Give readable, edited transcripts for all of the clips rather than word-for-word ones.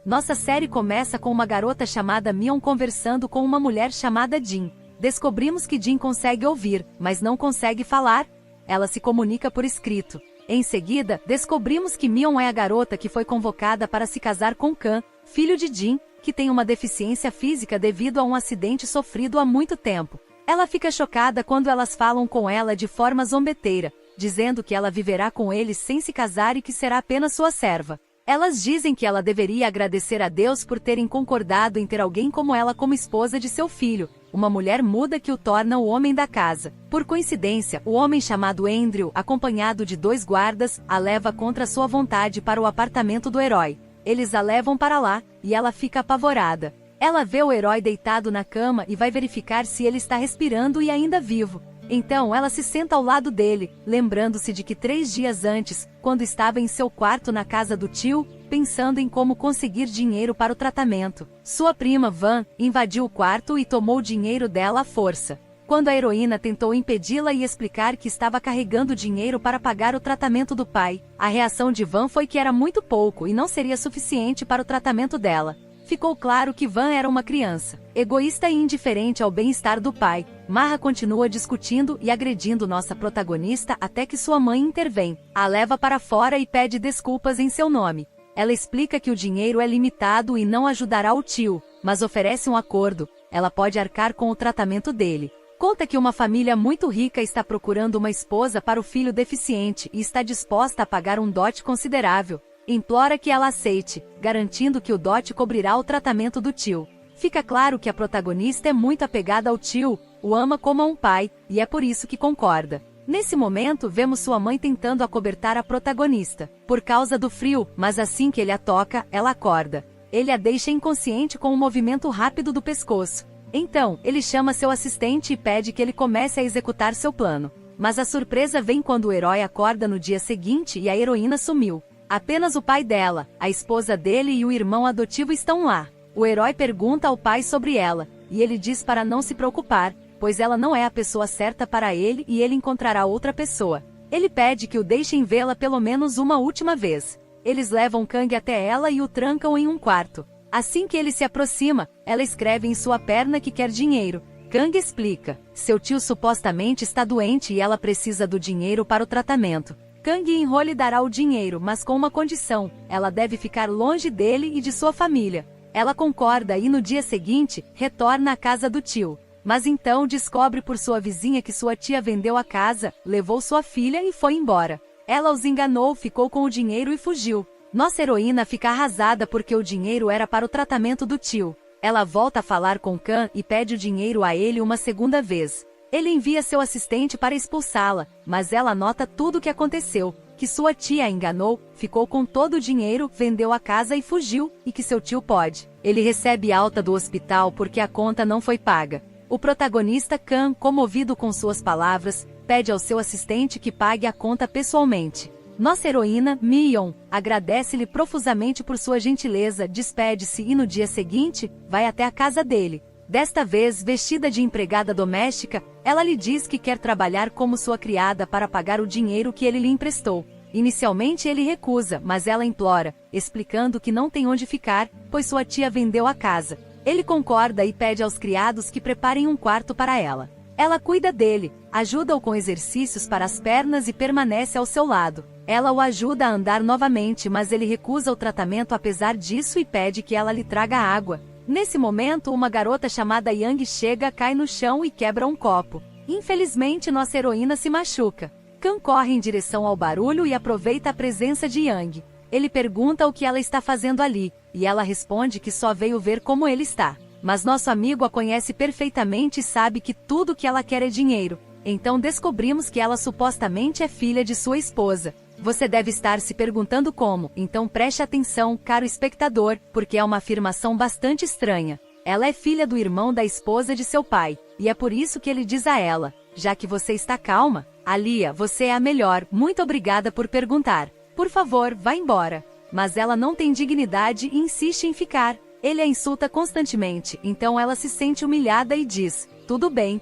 Nossa série começa com uma garota chamada Mion conversando com uma mulher chamada Jin. Descobrimos que Jin consegue ouvir, mas não consegue falar. Ela se comunica por escrito. Em seguida, descobrimos que Mion é a garota que foi convocada para se casar com Kan, filho de Jin, que tem uma deficiência física devido a um acidente sofrido há muito tempo. Ela fica chocada quando elas falam com ela de forma zombeteira, dizendo que ela viverá com eles sem se casar e que será apenas sua serva. Elas dizem que ela deveria agradecer a Deus por terem concordado em ter alguém como ela como esposa de seu filho, uma mulher muda que o torna o homem da casa. Por coincidência, o homem chamado Andrew, acompanhado de 2 guardas, a leva contra sua vontade para o apartamento do herói. Eles a levam para lá, e ela fica apavorada. Ela vê o herói deitado na cama e vai verificar se ele está respirando e ainda vivo. Então ela se senta ao lado dele, lembrando-se de que 3 dias antes, quando estava em seu quarto na casa do tio, pensando em como conseguir dinheiro para o tratamento, sua prima Van invadiu o quarto e tomou o dinheiro dela à força. Quando a heroína tentou impedi-la e explicar que estava carregando dinheiro para pagar o tratamento do pai, a reação de Van foi que era muito pouco e não seria suficiente para o tratamento dela. Ficou claro que Van era uma criança, egoísta e indiferente ao bem-estar do pai. Marra continua discutindo e agredindo nossa protagonista até que sua mãe intervém, a leva para fora e pede desculpas em seu nome. Ela explica que o dinheiro é limitado e não ajudará o tio, mas oferece um acordo: ela pode arcar com o tratamento dele. Conta que uma família muito rica está procurando uma esposa para o filho deficiente e está disposta a pagar um dote considerável. Implora que ela aceite, garantindo que o dote cobrirá o tratamento do tio. Fica claro que a protagonista é muito apegada ao tio, o ama como a um pai, e é por isso que concorda. Nesse momento vemos sua mãe tentando acobertar a protagonista, por causa do frio, mas assim que ele a toca, ela acorda. Ele a deixa inconsciente com um movimento rápido do pescoço. Então, ele chama seu assistente e pede que ele comece a executar seu plano. Mas a surpresa vem quando o herói acorda no dia seguinte e a heroína sumiu. Apenas o pai dela, a esposa dele e o irmão adotivo estão lá. O herói pergunta ao pai sobre ela, e ele diz para não se preocupar, pois ela não é a pessoa certa para ele e ele encontrará outra pessoa. Ele pede que o deixem vê-la pelo menos uma última vez. Eles levam Kang até ela e o trancam em um quarto. Assim que ele se aproxima, ela escreve em sua perna que quer dinheiro. Kang explica: seu tio supostamente está doente e ela precisa do dinheiro para o tratamento. Kang In-ho lhe dará o dinheiro, mas com uma condição: ela deve ficar longe dele e de sua família. Ela concorda e no dia seguinte, retorna à casa do tio. Mas então descobre por sua vizinha que sua tia vendeu a casa, levou sua filha e foi embora. Ela os enganou, ficou com o dinheiro e fugiu. Nossa heroína fica arrasada porque o dinheiro era para o tratamento do tio. Ela volta a falar com Kan e pede o dinheiro a ele uma segunda vez. Ele envia seu assistente para expulsá-la, mas ela nota tudo o que aconteceu, que sua tia a enganou, ficou com todo o dinheiro, vendeu a casa e fugiu, e que seu tio pode. Ele recebe alta do hospital porque a conta não foi paga. O protagonista Kan, comovido com suas palavras, pede ao seu assistente que pague a conta pessoalmente. Nossa heroína, Mion, agradece-lhe profusamente por sua gentileza, despede-se e no dia seguinte, vai até a casa dele. Desta vez, vestida de empregada doméstica, ela lhe diz que quer trabalhar como sua criada para pagar o dinheiro que ele lhe emprestou. Inicialmente ele recusa, mas ela implora, explicando que não tem onde ficar, pois sua tia vendeu a casa. Ele concorda e pede aos criados que preparem um quarto para ela. Ela cuida dele, ajuda-o com exercícios para as pernas e permanece ao seu lado. Ela o ajuda a andar novamente, mas ele recusa o tratamento apesar disso e pede que ela lhe traga água. Nesse momento, uma garota chamada Yang chega, cai no chão e quebra um copo. Infelizmente, nossa heroína se machuca. Kan corre em direção ao barulho e aproveita a presença de Yang. Ele pergunta o que ela está fazendo ali, e ela responde que só veio ver como ele está. Mas nosso amigo a conhece perfeitamente e sabe que tudo que ela quer é dinheiro. Então descobrimos que ela supostamente é filha de sua esposa. Você deve estar se perguntando como, então preste atenção, caro espectador, porque é uma afirmação bastante estranha. Ela é filha do irmão da esposa de seu pai, e é por isso que ele diz a ela: já que você está calma, Alia, você é a melhor, muito obrigada por perguntar. Por favor, vá embora. Mas ela não tem dignidade e insiste em ficar. Ele a insulta constantemente, então ela se sente humilhada e diz: tudo bem,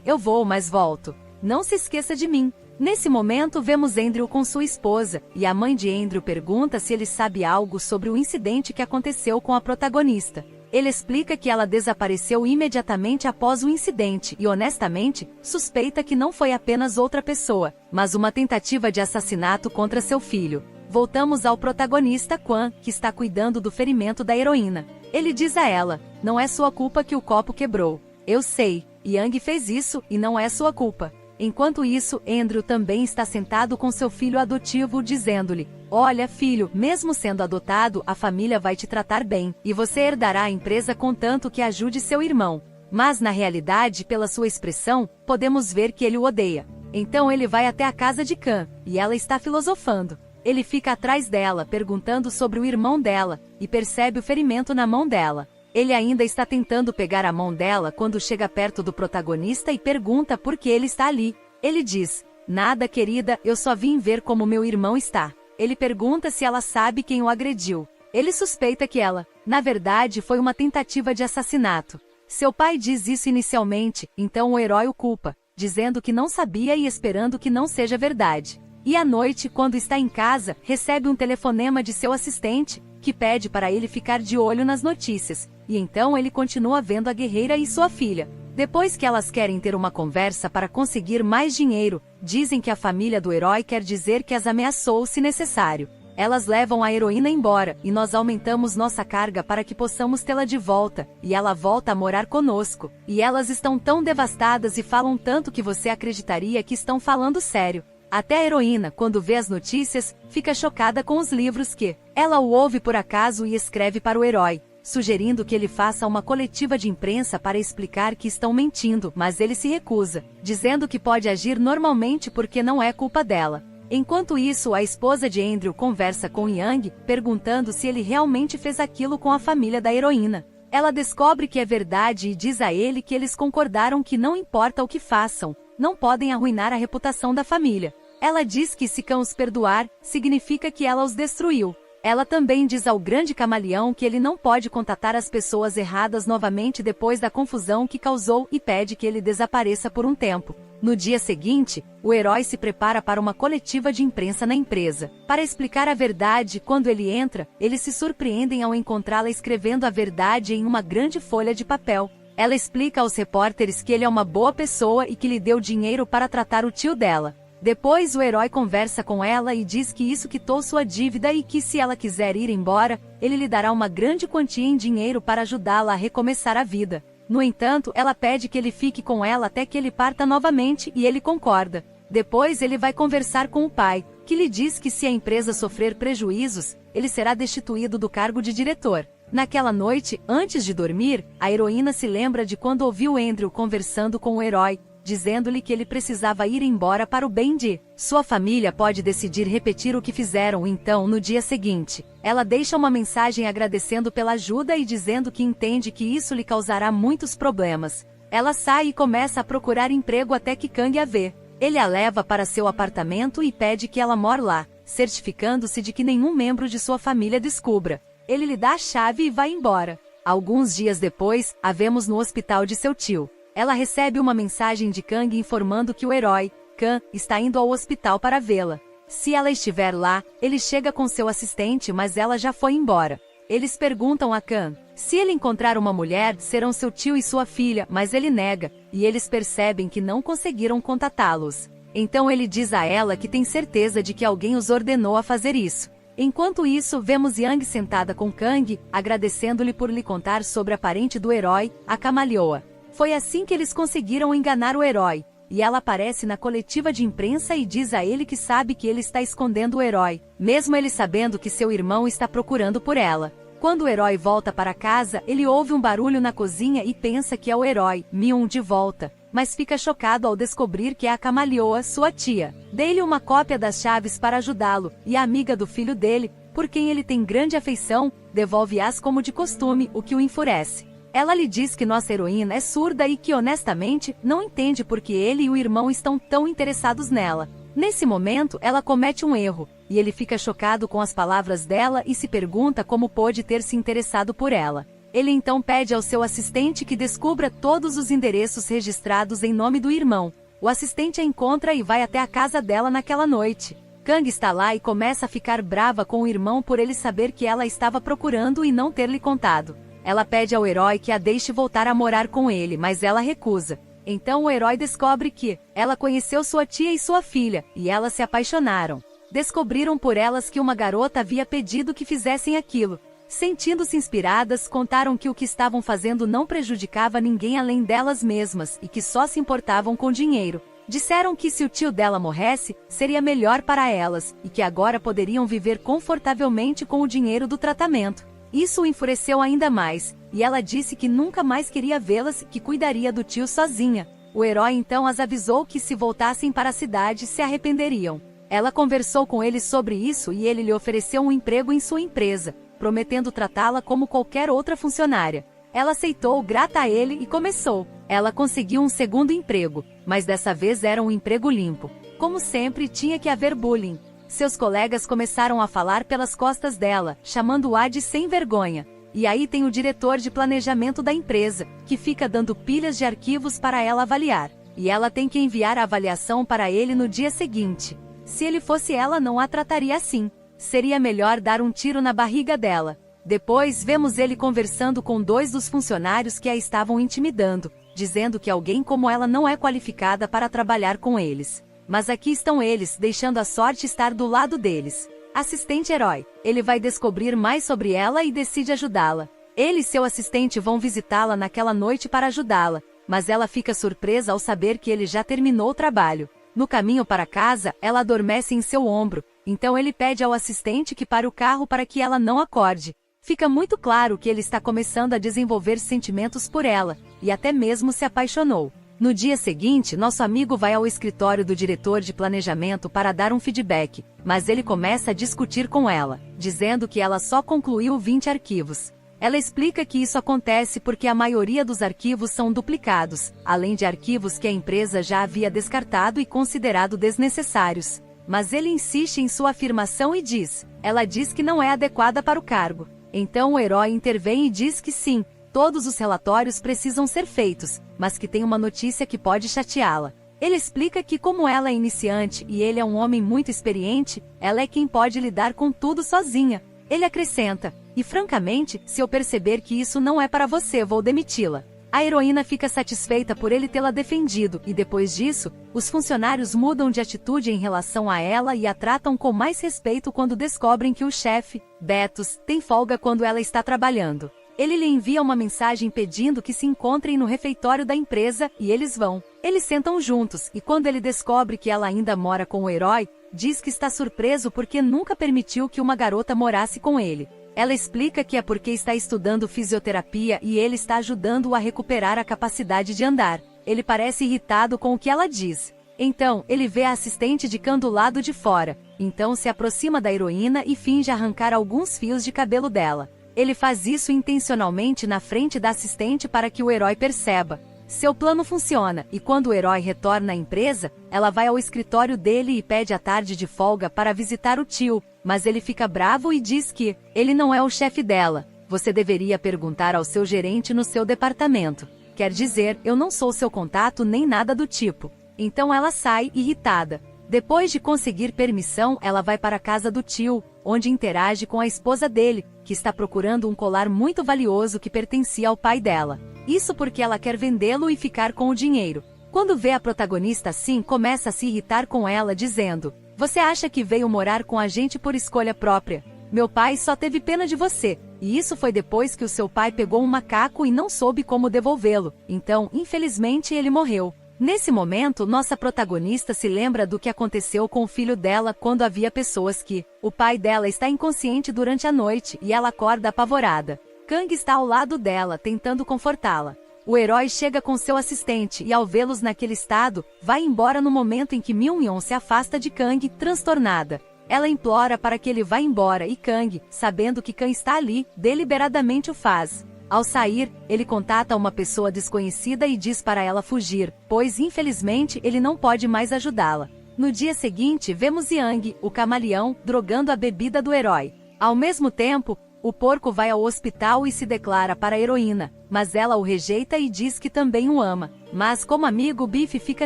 eu vou, mas volto. Não se esqueça de mim. Nesse momento vemos Andrew com sua esposa, e a mãe de Andrew pergunta se ele sabe algo sobre o incidente que aconteceu com a protagonista. Ele explica que ela desapareceu imediatamente após o incidente e, honestamente, suspeita que não foi apenas outra pessoa, mas uma tentativa de assassinato contra seu filho. Voltamos ao protagonista Quan, que está cuidando do ferimento da heroína. Ele diz a ela: "Não é sua culpa que o copo quebrou. Eu sei, Yang fez isso e não é sua culpa." Enquanto isso, Andrew também está sentado com seu filho adotivo dizendo-lhe: "Olha, filho, mesmo sendo adotado, a família vai te tratar bem, e você herdará a empresa contanto que ajude seu irmão." Mas na realidade, pela sua expressão, podemos ver que ele o odeia. Então ele vai até a casa de Khan, e ela está filosofando. Ele fica atrás dela, perguntando sobre o irmão dela, e percebe o ferimento na mão dela. Ele ainda está tentando pegar a mão dela quando chega perto do protagonista e pergunta por que ele está ali. Ele diz: "Nada, querida, eu só vim ver como meu irmão está." Ele pergunta se ela sabe quem o agrediu. Ele suspeita que ela, na verdade, foi uma tentativa de assassinato. Seu pai diz isso inicialmente, então o herói o culpa, dizendo que não sabia e esperando que não seja verdade. E à noite, quando está em casa, recebe um telefonema de seu assistente, que pede para ele ficar de olho nas notícias, e então ele continua vendo a guerreira e sua filha. Depois que elas querem ter uma conversa para conseguir mais dinheiro, dizem que a família do herói quer dizer que as ameaçou se necessário. Elas levam a heroína embora, e nós aumentamos nossa carga para que possamos tê-la de volta, e ela volta a morar conosco. E elas estão tão devastadas e falam tanto que você acreditaria que estão falando sério. Até a heroína, quando vê as notícias, fica chocada com os livros que ela o ouve por acaso e escreve para o herói, sugerindo que ele faça uma coletiva de imprensa para explicar que estão mentindo, mas ele se recusa, dizendo que pode agir normalmente porque não é culpa dela. Enquanto isso, a esposa de Andrew conversa com Yang, perguntando se ele realmente fez aquilo com a família da heroína. Ela descobre que é verdade e diz a ele que eles concordaram que não importa o que façam, não podem arruinar a reputação da família. Ela diz que se Khan os perdoar, significa que ela os destruiu. Ela também diz ao grande camaleão que ele não pode contatar as pessoas erradas novamente depois da confusão que causou e pede que ele desapareça por um tempo. No dia seguinte, o herói se prepara para uma coletiva de imprensa na empresa. Para explicar a verdade, quando ele entra, eles se surpreendem ao encontrá-la escrevendo a verdade em uma grande folha de papel. Ela explica aos repórteres que ele é uma boa pessoa e que lhe deu dinheiro para tratar o tio dela. Depois o herói conversa com ela e diz que isso quitou sua dívida e que se ela quiser ir embora, ele lhe dará uma grande quantia em dinheiro para ajudá-la a recomeçar a vida. No entanto, ela pede que ele fique com ela até que ele parta novamente e ele concorda. Depois ele vai conversar com o pai, que lhe diz que se a empresa sofrer prejuízos, ele será destituído do cargo de diretor. Naquela noite, antes de dormir, a heroína se lembra de quando ouviu Andrew conversando com o herói, dizendo-lhe que ele precisava ir embora para o bem de sua família. Pode decidir repetir o que fizeram. Então, no dia seguinte, ela deixa uma mensagem agradecendo pela ajuda e dizendo que entende que isso lhe causará muitos problemas. Ela sai e começa a procurar emprego até que Kang a vê. Ele a leva para seu apartamento e pede que ela more lá, certificando-se de que nenhum membro de sua família descubra. Ele lhe dá a chave e vai embora. Alguns dias depois, a vemos no hospital de seu tio. Ela recebe uma mensagem de Kang informando que o herói, Khan, está indo ao hospital para vê-la. Se ela estiver lá, ele chega com seu assistente, mas ela já foi embora. Eles perguntam a Khan se ele encontrar uma mulher, serão seu tio e sua filha, mas ele nega, e eles percebem que não conseguiram contatá-los. Então ele diz a ela que tem certeza de que alguém os ordenou a fazer isso. Enquanto isso, vemos Yang sentada com Kang, agradecendo-lhe por lhe contar sobre a parente do herói, a camaleoa. Foi assim que eles conseguiram enganar o herói, e ela aparece na coletiva de imprensa e diz a ele que sabe que ele está escondendo o herói, mesmo ele sabendo que seu irmão está procurando por ela. Quando o herói volta para casa, ele ouve um barulho na cozinha e pensa que é o herói, Myung, de volta, mas fica chocado ao descobrir que é a camaleoa, sua tia. Dê-lhe uma cópia das chaves para ajudá-lo, e a amiga do filho dele, por quem ele tem grande afeição, devolve-as como de costume, o que o enfurece. Ela lhe diz que nossa heroína é surda e que, honestamente, não entende por que ele e o irmão estão tão interessados nela. Nesse momento, ela comete um erro, e ele fica chocado com as palavras dela e se pergunta como pôde ter se interessado por ela. Ele então pede ao seu assistente que descubra todos os endereços registrados em nome do irmão. O assistente a encontra e vai até a casa dela naquela noite. Kang está lá e começa a ficar brava com o irmão por ele saber que ela estava procurando e não ter lhe contado. Ela pede ao herói que a deixe voltar a morar com ele, mas ela recusa. Então o herói descobre que ela conheceu sua tia e sua filha, e elas se apaixonaram. Descobriram por elas que uma garota havia pedido que fizessem aquilo. Sentindo-se inspiradas, contaram que o que estavam fazendo não prejudicava ninguém além delas mesmas e que só se importavam com dinheiro. Disseram que se o tio dela morresse, seria melhor para elas, e que agora poderiam viver confortavelmente com o dinheiro do tratamento. Isso o enfureceu ainda mais, e ela disse que nunca mais queria vê-las e que cuidaria do tio sozinha. O herói então as avisou que se voltassem para a cidade se arrependeriam. Ela conversou com ele sobre isso e ele lhe ofereceu um emprego em sua empresa, prometendo tratá-la como qualquer outra funcionária. Ela aceitou grata a ele e começou. Ela conseguiu um segundo emprego, mas dessa vez era um emprego limpo. Como sempre, tinha que haver bullying. Seus colegas começaram a falar pelas costas dela, chamando-a de sem vergonha. E aí tem o diretor de planejamento da empresa, que fica dando pilhas de arquivos para ela avaliar. E ela tem que enviar a avaliação para ele no dia seguinte. Se ele fosse ela, não a trataria assim. Seria melhor dar um tiro na barriga dela. Depois vemos ele conversando com 2 dos funcionários que a estavam intimidando, dizendo que alguém como ela não é qualificada para trabalhar com eles. Mas aqui estão eles, deixando a sorte estar do lado deles. Assistente herói. Ele vai descobrir mais sobre ela e decide ajudá-la. Ele e seu assistente vão visitá-la naquela noite para ajudá-la, mas ela fica surpresa ao saber que ele já terminou o trabalho. No caminho para casa, ela adormece em seu ombro, então ele pede ao assistente que pare o carro para que ela não acorde. Fica muito claro que ele está começando a desenvolver sentimentos por ela, e até mesmo se apaixonou. No dia seguinte, nosso amigo vai ao escritório do diretor de planejamento para dar um feedback, mas ele começa a discutir com ela, dizendo que ela só concluiu 20 arquivos. Ela explica que isso acontece porque a maioria dos arquivos são duplicados, além de arquivos que a empresa já havia descartado e considerado desnecessários. Mas ele insiste em sua afirmação e diz: ela diz que não é adequada para o cargo. Então o herói intervém e diz que sim, todos os relatórios precisam ser feitos, mas que tem uma notícia que pode chateá-la. Ele explica que como ela é iniciante e ele é um homem muito experiente, ela é quem pode lidar com tudo sozinha. Ele acrescenta: e francamente, se eu perceber que isso não é para você, vou demiti-la. A heroína fica satisfeita por ele tê-la defendido, e depois disso, os funcionários mudam de atitude em relação a ela e a tratam com mais respeito quando descobrem que o chefe, Betus, tem folga quando ela está trabalhando. Ele lhe envia uma mensagem pedindo que se encontrem no refeitório da empresa, e eles vão. Eles sentam juntos, e quando ele descobre que ela ainda mora com o herói, diz que está surpreso porque nunca permitiu que uma garota morasse com ele. Ela explica que é porque está estudando fisioterapia e ele está ajudando-o a recuperar a capacidade de andar. Ele parece irritado com o que ela diz. Então, ele vê a assistente de Kang do lado de fora. Então se aproxima da heroína e finge arrancar alguns fios de cabelo dela. Ele faz isso intencionalmente na frente da assistente para que o herói perceba. Seu plano funciona, e quando o herói retorna à empresa, ela vai ao escritório dele e pede a tarde de folga para visitar o tio, mas ele fica bravo e diz que ele não é o chefe dela. Você deveria perguntar ao seu gerente no seu departamento. Quer dizer, eu não sou seu contato nem nada do tipo. Então ela sai, irritada. Depois de conseguir permissão, ela vai para a casa do tio, onde interage com a esposa dele, que está procurando um colar muito valioso que pertencia ao pai dela. Isso porque ela quer vendê-lo e ficar com o dinheiro. Quando vê a protagonista assim, começa a se irritar com ela, dizendo: você acha que veio morar com a gente por escolha própria? Meu pai só teve pena de você, e isso foi depois que o seu pai pegou um macaco e não soube como devolvê-lo, então, infelizmente, ele morreu. Nesse momento, nossa protagonista se lembra do que aconteceu com o filho dela quando havia pessoas que... O pai dela está inconsciente durante a noite e ela acorda apavorada. Kang está ao lado dela, tentando confortá-la. O herói chega com seu assistente e ao vê-los naquele estado, vai embora no momento em que Myung-yeon se afasta de Kang, transtornada. Ela implora para que ele vá embora e Kang, sabendo que Kang está ali, deliberadamente o faz. Ao sair, ele contata uma pessoa desconhecida e diz para ela fugir, pois infelizmente ele não pode mais ajudá-la. No dia seguinte vemos Yang, o camaleão, drogando a bebida do herói. Ao mesmo tempo, O porco vai ao hospital e se declara para a heroína, mas ela o rejeita e diz que também o ama. Mas como amigo, Biff fica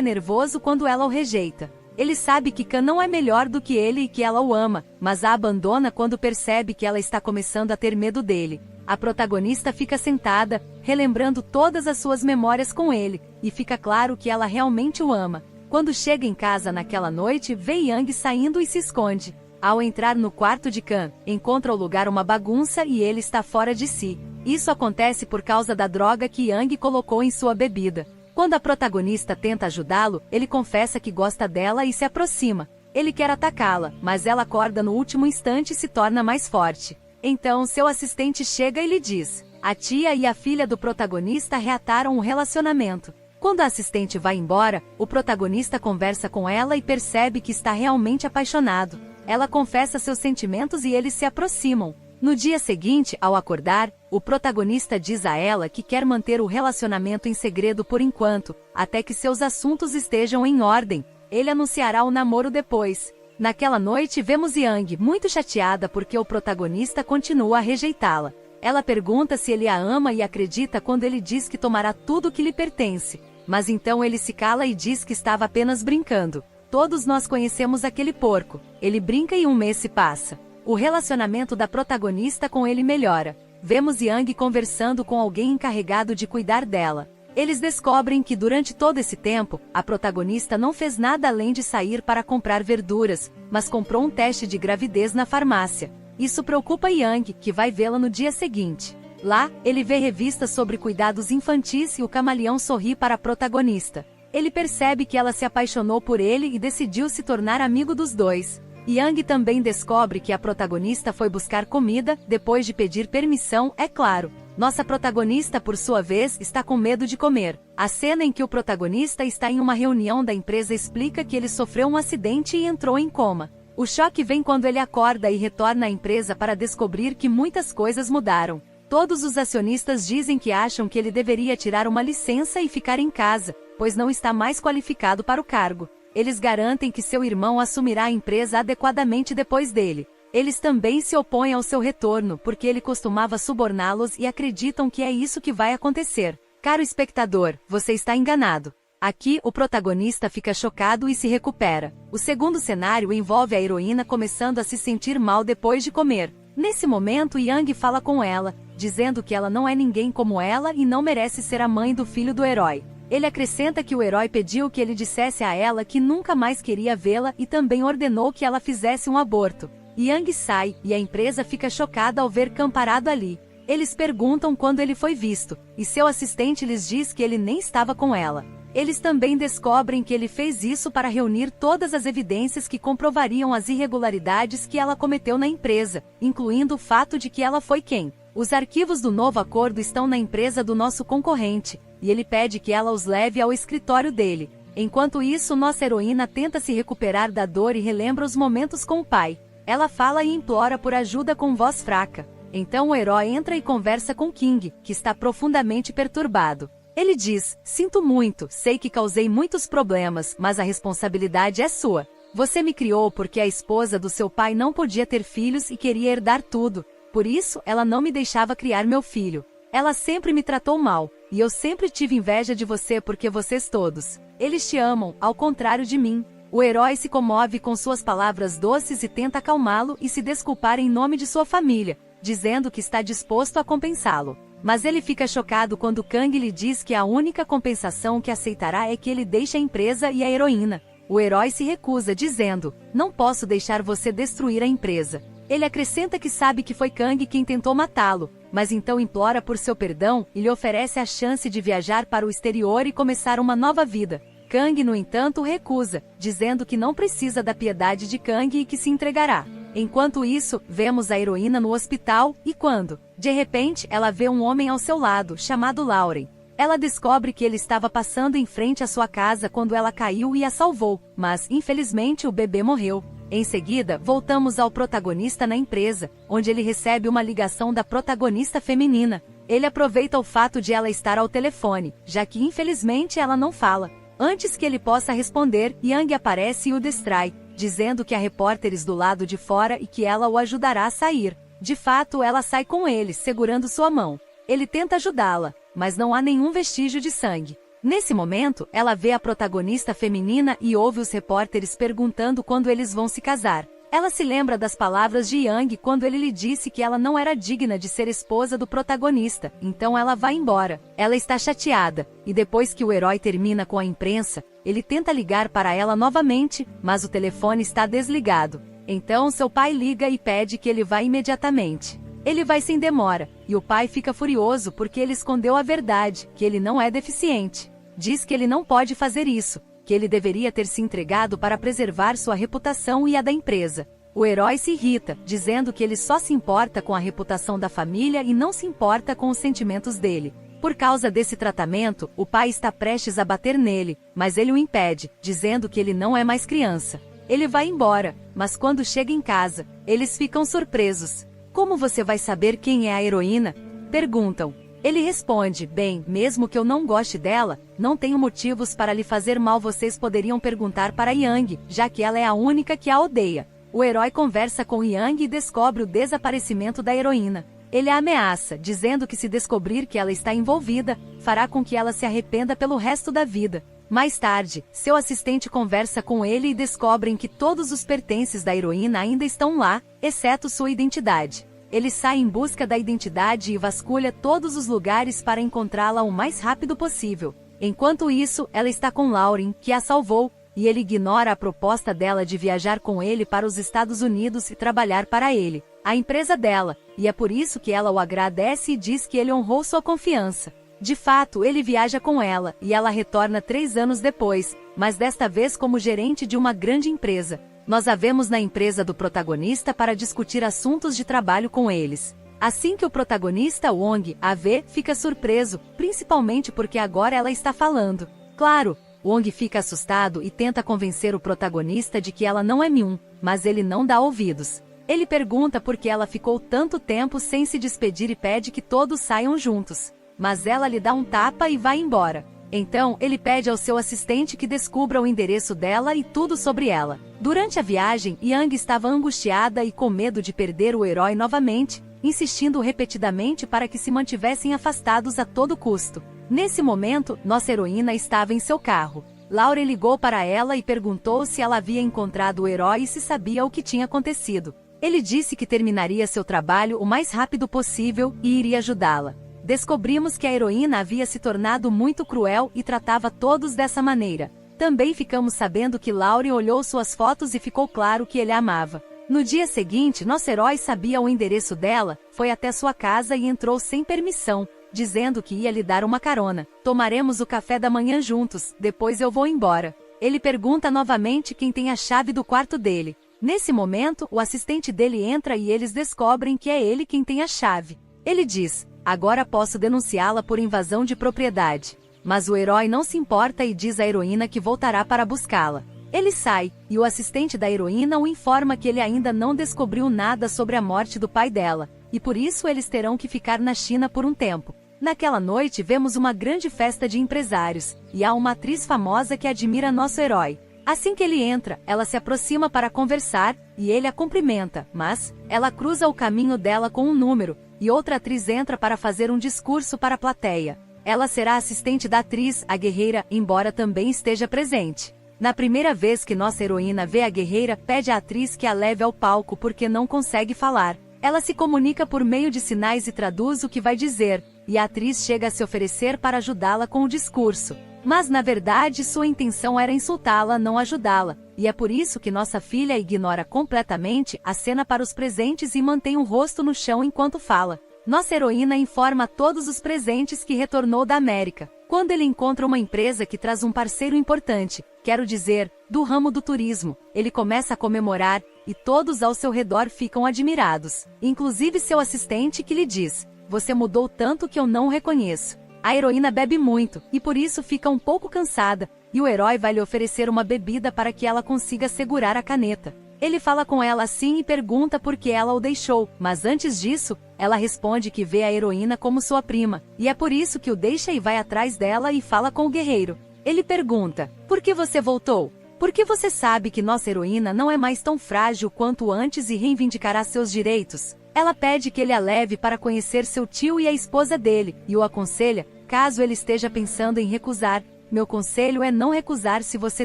nervoso quando ela o rejeita. Ele sabe que Khan não é melhor do que ele e que ela o ama, mas a abandona quando percebe que ela está começando a ter medo dele. A protagonista fica sentada, relembrando todas as suas memórias com ele, e fica claro que ela realmente o ama. Quando chega em casa naquela noite, vê Yang saindo e se esconde. Ao entrar no quarto de Khan, encontra o lugar uma bagunça e ele está fora de si. Isso acontece por causa da droga que Yang colocou em sua bebida. Quando a protagonista tenta ajudá-lo, ele confessa que gosta dela e se aproxima. Ele quer atacá-la, mas ela acorda no último instante e se torna mais forte. Então seu assistente chega e lhe diz: a tia e a filha do protagonista reataram o relacionamento. Quando a assistente vai embora, o protagonista conversa com ela e percebe que está realmente apaixonado. Ela confessa seus sentimentos e eles se aproximam. No dia seguinte, ao acordar, o protagonista diz a ela que quer manter o relacionamento em segredo por enquanto, até que seus assuntos estejam em ordem. Ele anunciará o namoro depois. Naquela noite vemos Yang muito chateada porque o protagonista continua a rejeitá-la. Ela pergunta se ele a ama e acredita quando ele diz que tomará tudo que lhe pertence. Mas então ele se cala e diz que estava apenas brincando. Todos nós conhecemos aquele porco. Ele brinca e um mês se passa. O relacionamento da protagonista com ele melhora. Vemos Yang conversando com alguém encarregado de cuidar dela. Eles descobrem que durante todo esse tempo, a protagonista não fez nada além de sair para comprar verduras, mas comprou um teste de gravidez na farmácia. Isso preocupa Yang, que vai vê-la no dia seguinte. Lá, ele vê revistas sobre cuidados infantis e o camaleão sorri para a protagonista. Ele percebe que ela se apaixonou por ele e decidiu se tornar amigo dos dois. Yang também descobre que a protagonista foi buscar comida, depois de pedir permissão, é claro. Nossa protagonista, por sua vez, está com medo de comer. A cena em que o protagonista está em uma reunião da empresa explica que ele sofreu um acidente e entrou em coma. O choque vem quando ele acorda e retorna à empresa para descobrir que muitas coisas mudaram. Todos os acionistas dizem que acham que ele deveria tirar uma licença e ficar em casa, pois não está mais qualificado para o cargo. Eles garantem que seu irmão assumirá a empresa adequadamente depois dele. Eles também se opõem ao seu retorno porque ele costumava suborná-los e acreditam que é isso que vai acontecer. Caro espectador, você está enganado. Aqui, o protagonista fica chocado e se recupera. O segundo cenário envolve a heroína começando a se sentir mal depois de comer. Nesse momento, Yang fala com ela, dizendo que ela não é ninguém como ela e não merece ser a mãe do filho do herói. Ele acrescenta que o herói pediu que ele dissesse a ela que nunca mais queria vê-la e também ordenou que ela fizesse um aborto. Yang sai, e a empresa fica chocada ao ver Khan parado ali. Eles perguntam quando ele foi visto, e seu assistente lhes diz que ele nem estava com ela. Eles também descobrem que ele fez isso para reunir todas as evidências que comprovariam as irregularidades que ela cometeu na empresa, incluindo o fato de que ela foi quem. Os arquivos do novo acordo estão na empresa do nosso concorrente, e ele pede que ela os leve ao escritório dele. Enquanto isso, nossa heroína tenta se recuperar da dor e relembra os momentos com o pai. Ela fala e implora por ajuda com voz fraca. Então o herói entra e conversa com King, que está profundamente perturbado. Ele diz: sinto muito, sei que causei muitos problemas, mas a responsabilidade é sua. Você me criou porque a esposa do seu pai não podia ter filhos e queria herdar tudo. Por isso, ela não me deixava criar meu filho. Ela sempre me tratou mal, e eu sempre tive inveja de você porque vocês todos. Eles te amam, ao contrário de mim. O herói se comove com suas palavras doces e tenta acalmá-lo e se desculpar em nome de sua família, dizendo que está disposto a compensá-lo. Mas ele fica chocado quando Kang lhe diz que a única compensação que aceitará é que ele deixe a empresa e a heroína. O herói se recusa, dizendo: não posso deixar você destruir a empresa. Ele acrescenta que sabe que foi Kang quem tentou matá-lo, mas então implora por seu perdão e lhe oferece a chance de viajar para o exterior e começar uma nova vida. Kang, no entanto, recusa, dizendo que não precisa da piedade de Kang e que se entregará. Enquanto isso, vemos a heroína no hospital, e quando, de repente, ela vê um homem ao seu lado, chamado Lauren. Ela descobre que ele estava passando em frente à sua casa quando ela caiu e a salvou, mas, infelizmente, o bebê morreu. Em seguida, voltamos ao protagonista na empresa, onde ele recebe uma ligação da protagonista feminina. Ele aproveita o fato de ela estar ao telefone, já que infelizmente ela não fala. Antes que ele possa responder, Yang aparece e o distrai, dizendo que há repórteres do lado de fora e que ela o ajudará a sair. De fato, ela sai com ele, segurando sua mão. Ele tenta ajudá-la, mas não há nenhum vestígio de sangue. Nesse momento, ela vê a protagonista feminina e ouve os repórteres perguntando quando eles vão se casar. Ela se lembra das palavras de Yang quando ele lhe disse que ela não era digna de ser esposa do protagonista, então ela vai embora. Ela está chateada, e depois que o herói termina com a imprensa, ele tenta ligar para ela novamente, mas o telefone está desligado. Então seu pai liga e pede que ele vá imediatamente. Ele vai sem demora, e o pai fica furioso porque ele escondeu a verdade, que ele não é deficiente. Diz que ele não pode fazer isso, que ele deveria ter se entregado para preservar sua reputação e a da empresa. O herói se irrita, dizendo que ele só se importa com a reputação da família e não se importa com os sentimentos dele. Por causa desse tratamento, o pai está prestes a bater nele, mas ele o impede, dizendo que ele não é mais criança. Ele vai embora, mas quando chega em casa, eles ficam surpresos. Como você vai saber quem é a heroína? Perguntam. Ele responde, bem, mesmo que eu não goste dela, não tenho motivos para lhe fazer mal. Vocês poderiam perguntar para Yang, já que ela é a única que a odeia. O herói conversa com Yang e descobre o desaparecimento da heroína. Ele a ameaça, dizendo que se descobrir que ela está envolvida, fará com que ela se arrependa pelo resto da vida. Mais tarde, seu assistente conversa com ele e descobrem que todos os pertences da heroína ainda estão lá, exceto sua identidade. Ele sai em busca da identidade e vasculha todos os lugares para encontrá-la o mais rápido possível. Enquanto isso, ela está com Lauren, que a salvou, e ele ignora a proposta dela de viajar com ele para os Estados Unidos e trabalhar para ele, a empresa dela, e é por isso que ela o agradece e diz que ele honrou sua confiança. De fato, ele viaja com ela, e ela retorna 3 anos depois, mas desta vez como gerente de uma grande empresa. Nós a vemos na empresa do protagonista para discutir assuntos de trabalho com eles. Assim que o protagonista Wong a vê, fica surpreso, principalmente porque agora ela está falando. Claro, Wong fica assustado e tenta convencer o protagonista de que ela não é Myung, mas ele não dá ouvidos. Ele pergunta por que ela ficou tanto tempo sem se despedir e pede que todos saiam juntos. Mas ela lhe dá um tapa e vai embora. Então, ele pede ao seu assistente que descubra o endereço dela e tudo sobre ela. Durante a viagem, Yang estava angustiada e com medo de perder o herói novamente, insistindo repetidamente para que se mantivessem afastados a todo custo. Nesse momento, nossa heroína estava em seu carro. Lauren ligou para ela e perguntou se ela havia encontrado o herói e se sabia o que tinha acontecido. Ele disse que terminaria seu trabalho o mais rápido possível e iria ajudá-la. Descobrimos que a heroína havia se tornado muito cruel e tratava todos dessa maneira. Também ficamos sabendo que Lauren olhou suas fotos e ficou claro que ele a amava. No dia seguinte, nosso herói sabia o endereço dela, foi até sua casa e entrou sem permissão, dizendo que ia lhe dar uma carona. Tomaremos o café da manhã juntos, depois eu vou embora. Ele pergunta novamente quem tem a chave do quarto dele. Nesse momento, o assistente dele entra e eles descobrem que é ele quem tem a chave. Ele diz: agora posso denunciá-la por invasão de propriedade. Mas o herói não se importa e diz à heroína que voltará para buscá-la. Ele sai, e o assistente da heroína o informa que ele ainda não descobriu nada sobre a morte do pai dela, e por isso eles terão que ficar na China por um tempo. Naquela noite vemos uma grande festa de empresários, e há uma atriz famosa que admira nosso herói. Assim que ele entra, ela se aproxima para conversar, e ele a cumprimenta, mas ela cruza o caminho dela com um número, e outra atriz entra para fazer um discurso para a plateia. Ela será assistente da atriz, a guerreira, embora também esteja presente. Na primeira vez que nossa heroína vê a guerreira, pede à atriz que a leve ao palco porque não consegue falar. Ela se comunica por meio de sinais e traduz o que vai dizer, e a atriz chega a se oferecer para ajudá-la com o discurso. Mas na verdade sua intenção era insultá-la, não ajudá-la, e é por isso que nossa filha ignora completamente, acena para os presentes e mantém o rosto no chão enquanto fala. Nossa heroína informa a todos os presentes que retornou da América. Quando ele encontra uma empresa que traz um parceiro importante, quero dizer, do ramo do turismo, ele começa a comemorar, e todos ao seu redor ficam admirados, inclusive seu assistente que lhe diz: você mudou tanto que eu não o reconheço. A heroína bebe muito, e por isso fica um pouco cansada, e o herói vai lhe oferecer uma bebida para que ela consiga segurar a caneta. Ele fala com ela assim e pergunta por que ela o deixou, mas antes disso, ela responde que vê a heroína como sua prima, e é por isso que o deixa e vai atrás dela e fala com o guerreiro. Ele pergunta: por que você voltou? Porque você sabe que nossa heroína não é mais tão frágil quanto antes e reivindicará seus direitos. Ela pede que ele a leve para conhecer seu tio e a esposa dele, e o aconselha, caso ele esteja pensando em recusar. Meu conselho é não recusar se você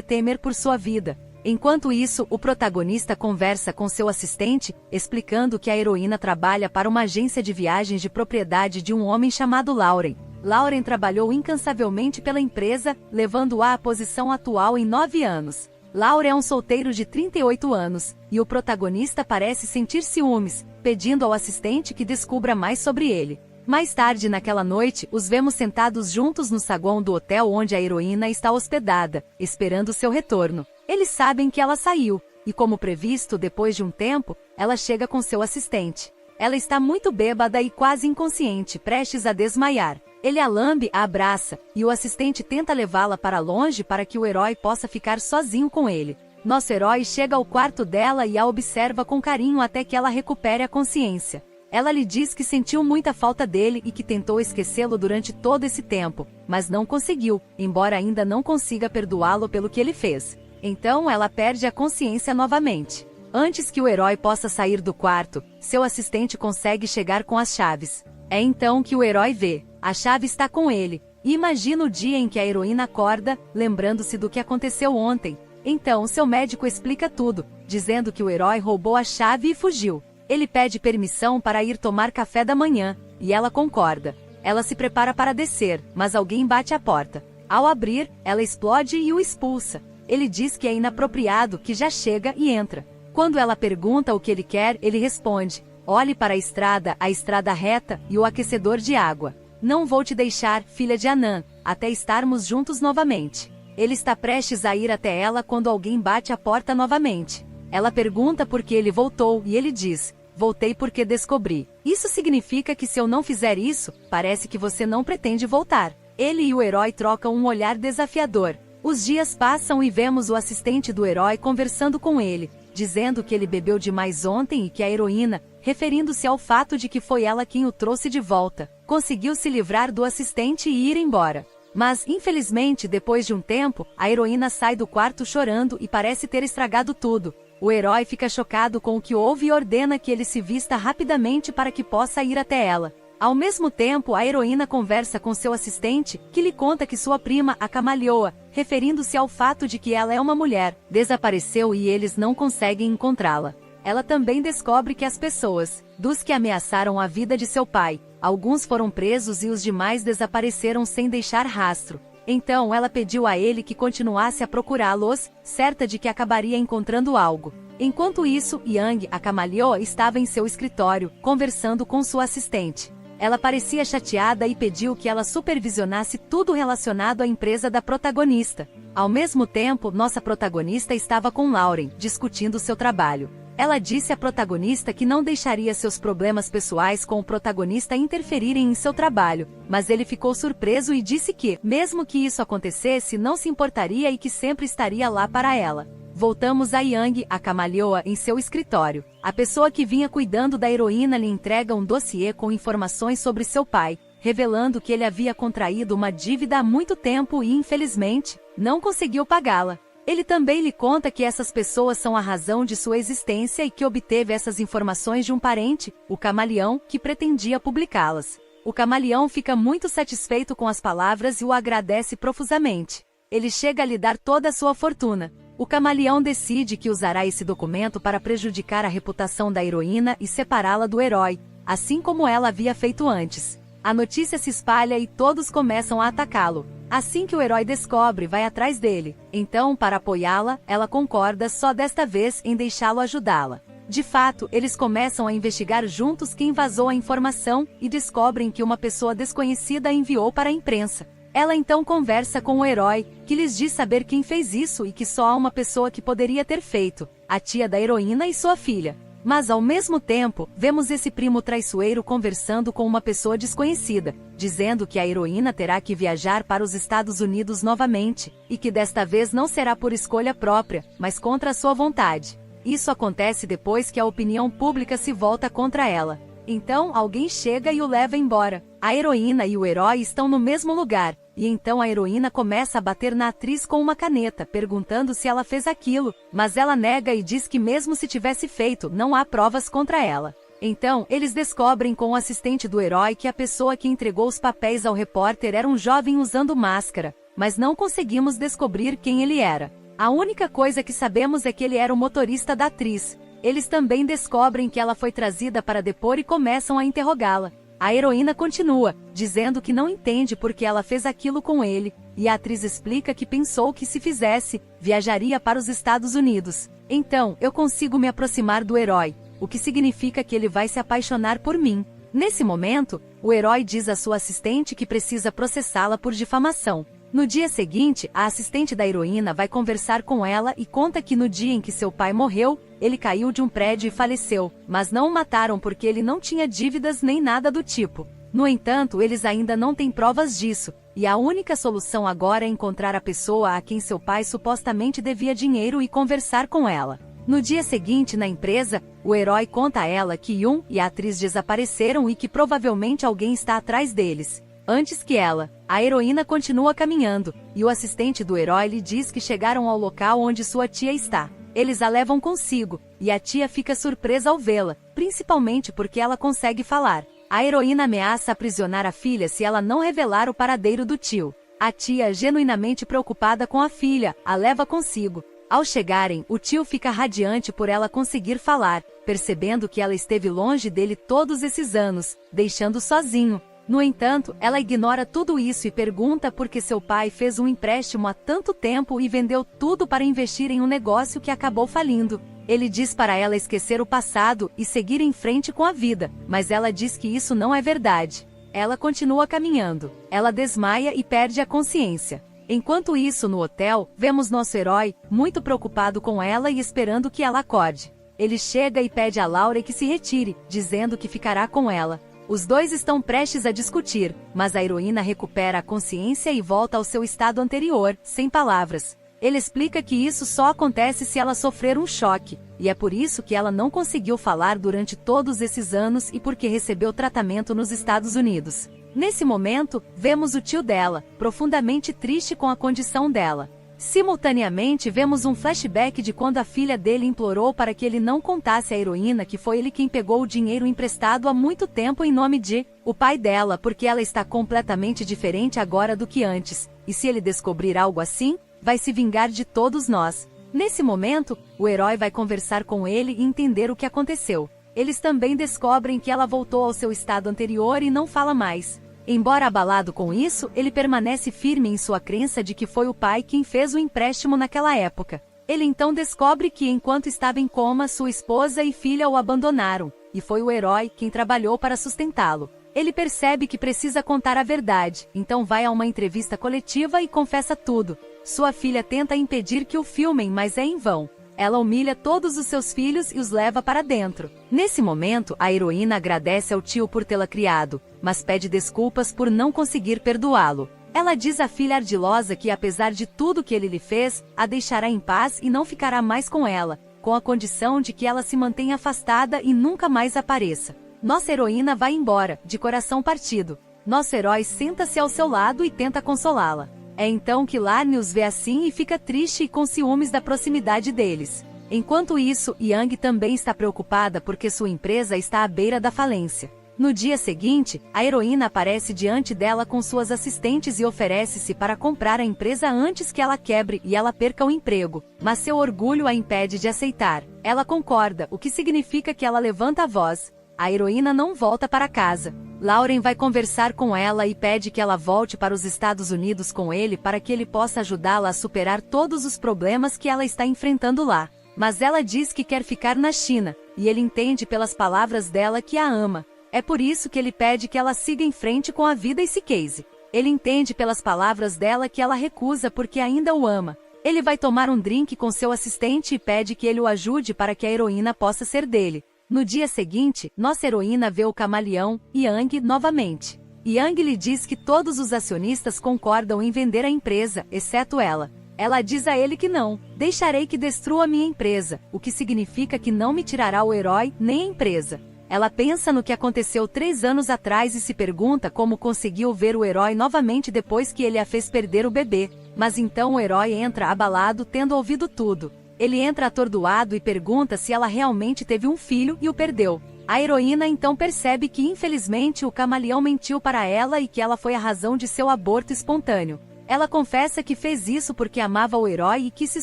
temer por sua vida. Enquanto isso, o protagonista conversa com seu assistente, explicando que a heroína trabalha para uma agência de viagens de propriedade de um homem chamado Lauren. Lauren trabalhou incansavelmente pela empresa, levando-a à posição atual em 9 anos. Lauren é um solteiro de 38 anos, e o protagonista parece sentir ciúmes, pedindo ao assistente que descubra mais sobre ele. Mais tarde naquela noite, os vemos sentados juntos no saguão do hotel onde a heroína está hospedada, esperando seu retorno. Eles sabem que ela saiu, e como previsto, depois de um tempo, ela chega com seu assistente. Ela está muito bêbada e quase inconsciente, prestes a desmaiar. Ele a lambe, a abraça, e o assistente tenta levá-la para longe para que o herói possa ficar sozinho com ele. Nosso herói chega ao quarto dela e a observa com carinho até que ela recupere a consciência. Ela lhe diz que sentiu muita falta dele e que tentou esquecê-lo durante todo esse tempo, mas não conseguiu, embora ainda não consiga perdoá-lo pelo que ele fez. Então ela perde a consciência novamente. Antes que o herói possa sair do quarto, seu assistente consegue chegar com as chaves. É então que o herói vê. A chave está com ele, e imagina o dia em que a heroína acorda, lembrando-se do que aconteceu ontem. Então seu médico explica tudo, dizendo que o herói roubou a chave e fugiu. Ele pede permissão para ir tomar café da manhã, e ela concorda. Ela se prepara para descer, mas alguém bate à porta. Ao abrir, ela explode e o expulsa. Ele diz que é inapropriado, que já chega e entra. Quando ela pergunta o que ele quer, ele responde: olhe para a estrada reta e o aquecedor de água. Não vou te deixar, filha de Anã, até estarmos juntos novamente. Ele está prestes a ir até ela quando alguém bate a porta novamente. Ela pergunta por que ele voltou e ele diz: voltei porque descobri. Isso significa que se eu não fizer isso, parece que você não pretende voltar. Ele e o herói trocam um olhar desafiador. Os dias passam e vemos o assistente do herói conversando com ele, dizendo que ele bebeu demais ontem e que a heroína, referindo-se ao fato de que foi ela quem o trouxe de volta, conseguiu se livrar do assistente e ir embora. Mas, infelizmente, depois de um tempo, a heroína sai do quarto chorando e parece ter estragado tudo. O herói fica chocado com o que houve e ordena que ele se vista rapidamente para que possa ir até ela. Ao mesmo tempo, a heroína conversa com seu assistente, que lhe conta que sua prima, a camaleoa, referindo-se ao fato de que ela é uma mulher, desapareceu e eles não conseguem encontrá-la. Ela também descobre que as pessoas, dos que ameaçaram a vida de seu pai, alguns foram presos e os demais desapareceram sem deixar rastro. Então ela pediu a ele que continuasse a procurá-los, certa de que acabaria encontrando algo. Enquanto isso, Yang, a camaleoa, estava em seu escritório, conversando com sua assistente. Ela parecia chateada e pediu que ela supervisionasse tudo relacionado à empresa da protagonista. Ao mesmo tempo, nossa protagonista estava com Lauren, discutindo seu trabalho. Ela disse à protagonista que não deixaria seus problemas pessoais com o protagonista interferirem em seu trabalho, mas ele ficou surpreso e disse que, mesmo que isso acontecesse, não se importaria e que sempre estaria lá para ela. Voltamos a Yang, a camaleoa, em seu escritório. A pessoa que vinha cuidando da heroína lhe entrega um dossiê com informações sobre seu pai, revelando que ele havia contraído uma dívida há muito tempo e, infelizmente, não conseguiu pagá-la. Ele também lhe conta que essas pessoas são a razão de sua existência e que obteve essas informações de um parente, o camaleão, que pretendia publicá-las. O camaleão fica muito satisfeito com as palavras e o agradece profusamente. Ele chega a lhe dar toda a sua fortuna. O camaleão decide que usará esse documento para prejudicar a reputação da heroína e separá-la do herói, assim como ela havia feito antes. A notícia se espalha e todos começam a atacá-lo. Assim que o herói descobre, vai atrás dele. Então, para apoiá-la, ela concorda só desta vez em deixá-lo ajudá-la. De fato, eles começam a investigar juntos quem vazou a informação e descobrem que uma pessoa desconhecida a enviou para a imprensa. Ela então conversa com o herói, que lhes diz saber quem fez isso e que só há uma pessoa que poderia ter feito, a tia da heroína e sua filha. Mas ao mesmo tempo, vemos esse primo traiçoeiro conversando com uma pessoa desconhecida, dizendo que a heroína terá que viajar para os Estados Unidos novamente, e que desta vez não será por escolha própria, mas contra a sua vontade. Isso acontece depois que a opinião pública se volta contra ela. Então alguém chega e o leva embora. A heroína e o herói estão no mesmo lugar, e então a heroína começa a bater na atriz com uma caneta, perguntando se ela fez aquilo, mas ela nega e diz que mesmo se tivesse feito, não há provas contra ela. Então, eles descobrem com o assistente do herói que a pessoa que entregou os papéis ao repórter era um jovem usando máscara, mas não conseguimos descobrir quem ele era. A única coisa que sabemos é que ele era o motorista da atriz. Eles também descobrem que ela foi trazida para depor e começam a interrogá-la. A heroína continua, dizendo que não entende por que ela fez aquilo com ele, e a atriz explica que pensou que se fizesse, viajaria para os Estados Unidos. Então, eu consigo me aproximar do herói, o que significa que ele vai se apaixonar por mim. Nesse momento, o herói diz à sua assistente que precisa processá-la por difamação. No dia seguinte, a assistente da heroína vai conversar com ela e conta que no dia em que seu pai morreu, ele caiu de um prédio e faleceu, mas não o mataram porque ele não tinha dívidas nem nada do tipo. No entanto, eles ainda não têm provas disso, e a única solução agora é encontrar a pessoa a quem seu pai supostamente devia dinheiro e conversar com ela. No dia seguinte, na empresa, o herói conta a ela que Yun e a atriz desapareceram e que provavelmente alguém está atrás deles. Antes que ela, a heroína continua caminhando, e o assistente do herói lhe diz que chegaram ao local onde sua tia está. Eles a levam consigo, e a tia fica surpresa ao vê-la, principalmente porque ela consegue falar. A heroína ameaça aprisionar a filha se ela não revelar o paradeiro do tio. A tia, genuinamente preocupada com a filha, a leva consigo. Ao chegarem, o tio fica radiante por ela conseguir falar, percebendo que ela esteve longe dele todos esses anos, deixando sozinho. No entanto, ela ignora tudo isso e pergunta por que seu pai fez um empréstimo há tanto tempo e vendeu tudo para investir em um negócio que acabou falindo. Ele diz para ela esquecer o passado e seguir em frente com a vida, mas ela diz que isso não é verdade. Ela continua caminhando. Ela desmaia e perde a consciência. Enquanto isso, no hotel, vemos nosso herói, muito preocupado com ela e esperando que ela acorde. Ele chega e pede a Laura que se retire, dizendo que ficará com ela. Os dois estão prestes a discutir, mas a heroína recupera a consciência e volta ao seu estado anterior, sem palavras. Ele explica que isso só acontece se ela sofrer um choque, e é por isso que ela não conseguiu falar durante todos esses anos e porque recebeu tratamento nos Estados Unidos. Nesse momento, vemos o tio dela, profundamente triste com a condição dela. Simultaneamente, vemos um flashback de quando a filha dele implorou para que ele não contasse à heroína que foi ele quem pegou o dinheiro emprestado há muito tempo em nome de o pai dela, porque ela está completamente diferente agora do que antes, e se ele descobrir algo assim, vai se vingar de todos nós. Nesse momento, o herói vai conversar com ele e entender o que aconteceu. Eles também descobrem que ela voltou ao seu estado anterior e não fala mais. Embora abalado com isso, ele permanece firme em sua crença de que foi o pai quem fez o empréstimo naquela época. Ele então descobre que enquanto estava em coma, sua esposa e filha o abandonaram, e foi o herói quem trabalhou para sustentá-lo. Ele percebe que precisa contar a verdade, então vai a uma entrevista coletiva e confessa tudo. Sua filha tenta impedir que o filmem, mas é em vão. Ela humilha todos os seus filhos e os leva para dentro. Nesse momento, a heroína agradece ao tio por tê-la criado, mas pede desculpas por não conseguir perdoá-lo. Ela diz à filha ardilosa que, apesar de tudo que ele lhe fez, a deixará em paz e não ficará mais com ela, com a condição de que ela se mantenha afastada e nunca mais apareça. Nossa heroína vai embora, de coração partido. Nosso herói senta-se ao seu lado e tenta consolá-la. É então que Larne os vê assim e fica triste e com ciúmes da proximidade deles. Enquanto isso, Yang também está preocupada porque sua empresa está à beira da falência. No dia seguinte, a heroína aparece diante dela com suas assistentes e oferece-se para comprar a empresa antes que ela quebre e ela perca o emprego, mas seu orgulho a impede de aceitar. Ela concorda, o que significa que ela levanta a voz. A heroína não volta para casa. Lauren vai conversar com ela e pede que ela volte para os Estados Unidos com ele para que ele possa ajudá-la a superar todos os problemas que ela está enfrentando lá. Mas ela diz que quer ficar na China, e ele entende pelas palavras dela que a ama. É por isso que ele pede que ela siga em frente com a vida e se case. Ele entende pelas palavras dela que ela recusa porque ainda o ama. Ele vai tomar um drink com seu assistente e pede que ele o ajude para que a heroína possa ser dele. No dia seguinte, nossa heroína vê o camaleão, Yang, novamente. Yang lhe diz que todos os acionistas concordam em vender a empresa, exceto ela. Ela diz a ele que não, deixarei que destrua minha empresa, o que significa que não me tirará o herói, nem a empresa. Ela pensa no que aconteceu 3 anos atrás e se pergunta como conseguiu ver o herói novamente depois que ele a fez perder o bebê. Mas então o herói entra abalado tendo ouvido tudo. Ele entra atordoado e pergunta se ela realmente teve um filho e o perdeu. A heroína então percebe que infelizmente o camaleão mentiu para ela e que ela foi a razão de seu aborto espontâneo. Ela confessa que fez isso porque amava o herói e que se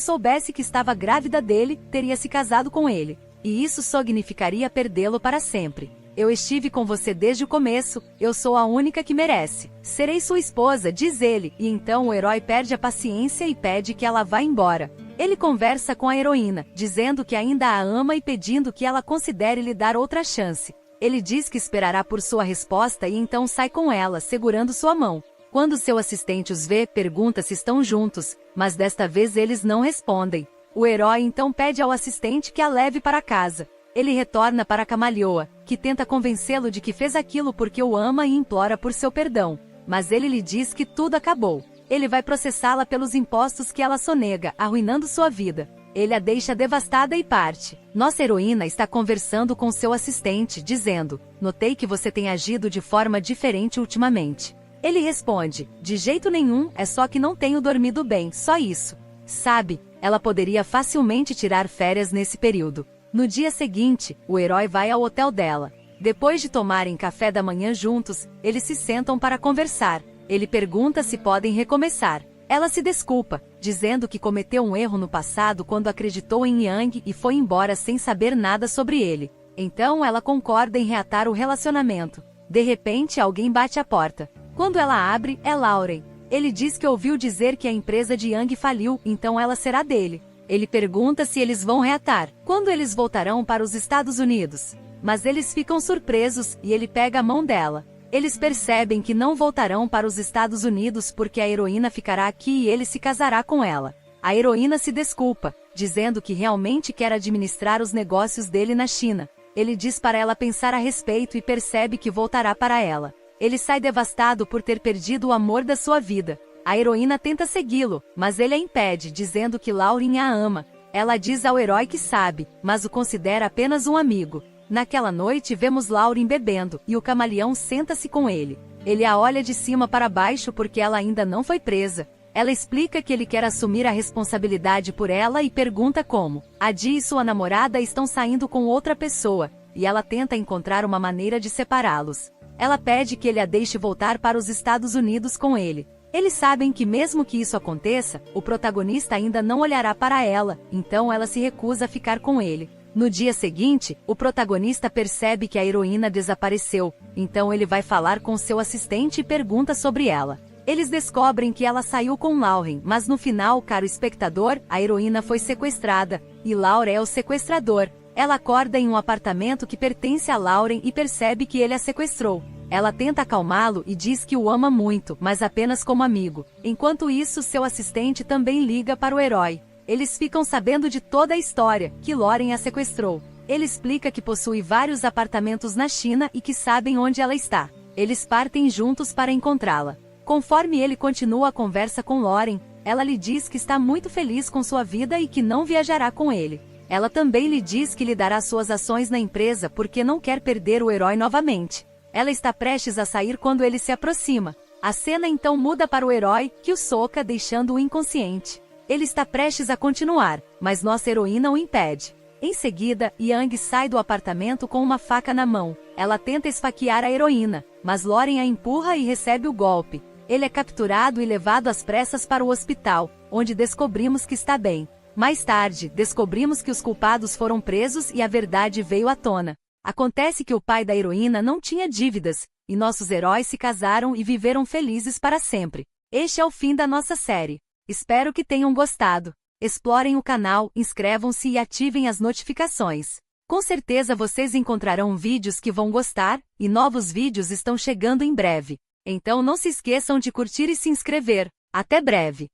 soubesse que estava grávida dele, teria se casado com ele. E isso significaria perdê-lo para sempre. Eu estive com você desde o começo, eu sou a única que merece. Serei sua esposa, diz ele, e então o herói perde a paciência e pede que ela vá embora. Ele conversa com a heroína, dizendo que ainda a ama e pedindo que ela considere lhe dar outra chance. Ele diz que esperará por sua resposta e então sai com ela, segurando sua mão. Quando seu assistente os vê, pergunta se estão juntos, mas desta vez eles não respondem. O herói então pede ao assistente que a leve para casa. Ele retorna para a camaleoa, que tenta convencê-lo de que fez aquilo porque o ama e implora por seu perdão. Mas ele lhe diz que tudo acabou. Ele vai processá-la pelos impostos que ela sonega, arruinando sua vida. Ele a deixa devastada e parte. Nossa heroína está conversando com seu assistente, dizendo: "Notei que você tem agido de forma diferente ultimamente." Ele responde: "De jeito nenhum, é só que não tenho dormido bem, só isso." Sabe, ela poderia facilmente tirar férias nesse período. No dia seguinte, o herói vai ao hotel dela. Depois de tomarem café da manhã juntos, eles se sentam para conversar. Ele pergunta se podem recomeçar. Ela se desculpa, dizendo que cometeu um erro no passado quando acreditou em Yang e foi embora sem saber nada sobre ele. Então ela concorda em reatar o relacionamento. De repente, alguém bate à porta. Quando ela abre, é Lauren. Ele diz que ouviu dizer que a empresa de Yang faliu, então ela será dele. Ele pergunta se eles vão reatar, quando eles voltarão para os Estados Unidos. Mas eles ficam surpresos e ele pega a mão dela. Eles percebem que não voltarão para os Estados Unidos porque a heroína ficará aqui e ele se casará com ela. A heroína se desculpa, dizendo que realmente quer administrar os negócios dele na China. Ele diz para ela pensar a respeito e percebe que voltará para ela. Ele sai devastado por ter perdido o amor da sua vida. A heroína tenta segui-lo, mas ele a impede, dizendo que Lauren a ama. Ela diz ao herói que sabe, mas o considera apenas um amigo. Naquela noite vemos Lauren bebendo, e o camaleão senta-se com ele. Ele a olha de cima para baixo porque ela ainda não foi presa. Ela explica que ele quer assumir a responsabilidade por ela e pergunta como. A Di e sua namorada estão saindo com outra pessoa, e ela tenta encontrar uma maneira de separá-los. Ela pede que ele a deixe voltar para os Estados Unidos com ele. Eles sabem que mesmo que isso aconteça, o protagonista ainda não olhará para ela, então ela se recusa a ficar com ele. No dia seguinte, o protagonista percebe que a heroína desapareceu, então ele vai falar com seu assistente e pergunta sobre ela. Eles descobrem que ela saiu com Lauren, mas no final, caro espectador, a heroína foi sequestrada, e Lauren é o sequestrador. Ela acorda em um apartamento que pertence a Lauren e percebe que ele a sequestrou. Ela tenta acalmá-lo e diz que o ama muito, mas apenas como amigo. Enquanto isso, seu assistente também liga para o herói. Eles ficam sabendo de toda a história, que Lauren a sequestrou. Ele explica que possui vários apartamentos na China e que sabem onde ela está. Eles partem juntos para encontrá-la. Conforme ele continua a conversa com Lauren, ela lhe diz que está muito feliz com sua vida e que não viajará com ele. Ela também lhe diz que lhe dará suas ações na empresa porque não quer perder o herói novamente. Ela está prestes a sair quando ele se aproxima. A cena então muda para o herói, que o soca deixando-o inconsciente. Ele está prestes a continuar, mas nossa heroína o impede. Em seguida, Yang sai do apartamento com uma faca na mão. Ela tenta esfaquear a heroína, mas Lauren a empurra e recebe o golpe. Ele é capturado e levado às pressas para o hospital, onde descobrimos que está bem. Mais tarde, descobrimos que os culpados foram presos e a verdade veio à tona. Acontece que o pai da heroína não tinha dívidas, e nossos heróis se casaram e viveram felizes para sempre. Este é o fim da nossa série. Espero que tenham gostado. Explorem o canal, inscrevam-se e ativem as notificações. Com certeza vocês encontrarão vídeos que vão gostar, e novos vídeos estão chegando em breve. Então não se esqueçam de curtir e se inscrever. Até breve!